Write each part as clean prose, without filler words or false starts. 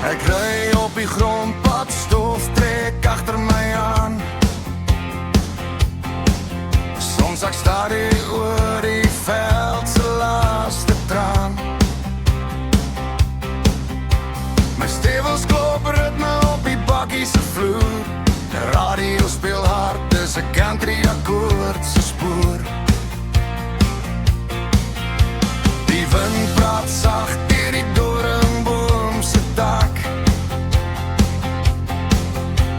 Ek ry op die grondpad, stof trek agter my aan. Soms ek stadig oor die veld se laaste traan. My stewels klop ritme op die bakkie se vloer. Die radio speel hard, dis 'n country akkoord se spoor. Die wind praat sag deur die doringboom se tak.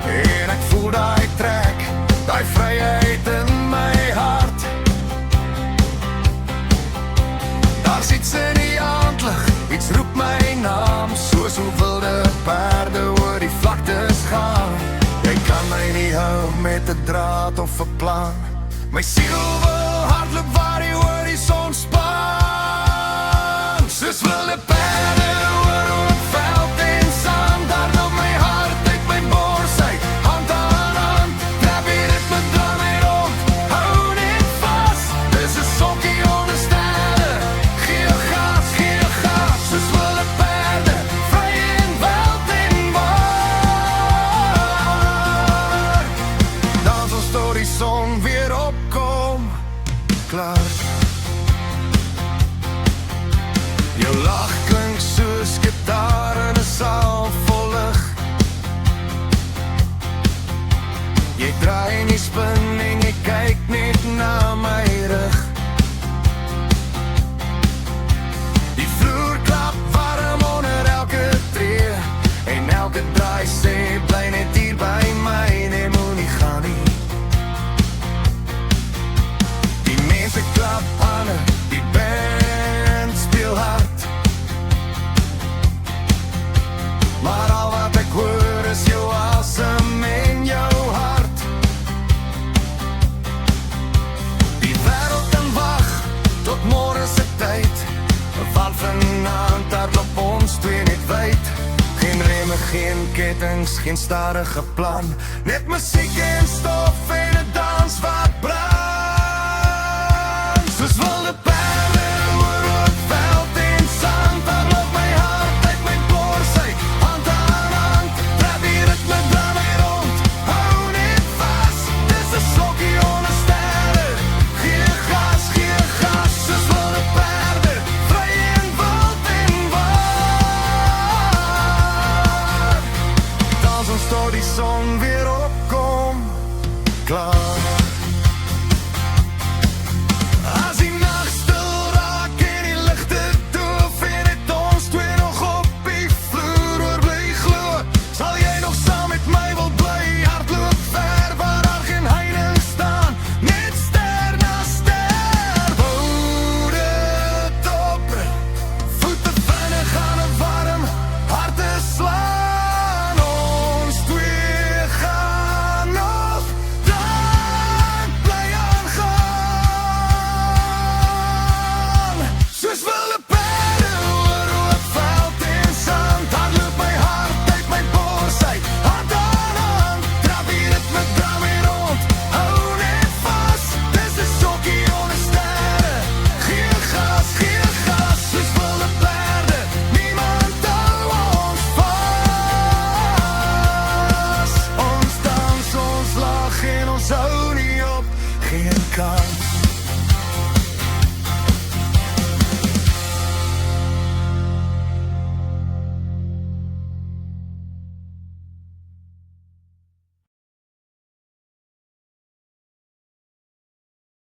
En ek voel daai trek, daai vryheid in my hart. Daar's iets in die aandlig, iets roep my naam, soos hoe wilde perde oor die vlaktes gaan. Jy kan my nie hou met 'n draad of 'n plan. My siel wil hardloop waar die horison span. Soos wilde perde oor veld en sand, daar loop my hart uit my bors uit. Hand aan hand, trap die ritme, draai my rond. Hou net vas, dis 'n sokkie onder sterre. Gee gas, soos wilde perde, vry en wild en waar. Dans ons tot die son weer opkom, klaar. Jou lach klink soos gitaar in 'n saal vol lig. Jy draai en jy spin en jy kyk net na my rug. Die vloer klap warm onder elke tree, en elke draai sê bly net hier by my, nee moenie gaan nie. Die mense klap hande, die band speel hard. Maar al wat ek hoor is jou asem en jou hart. Die wêreld kan wag tot môre se tyd, want vanaand hardloop ons twee net wyd. Geen remme, geen kettings, geen stadige plan, net musiek en stof en 'n dans wat brand. Soos wilde perde oor rood veld en sand, daar loop my hart uit my bors uit. Hand aan hand, trap die ritme, draai my rond. Hou net vas, dis 'n sokkie onder sterre. Gee gas, soos wilde perde, vry en wild en waar. Dans ons tot die son weer opkom, klaar. As die nag stil raak en die ligte doof, en het ons twee nog op die vloer oorbly glo, sal jy nog saam met my wil bly, hardloop ver waar daar geen heining staan, net ster na ster. Hou dit op, voete vinnig aan 'n warm, harte slaan. Ons twee gaan op, dan bly aangaan. Soos wilde perde oor rood veld en sand, daar loop my hart uit my bors uit. Hand aan hand, trap die ritme, draai my rond. Hou net vas, dis 'n sokkie onder sterre. Gee gas, soos wilde perde, niemand hou ons vas. Ons dans, ons lag en ons hou nie op, geen kans.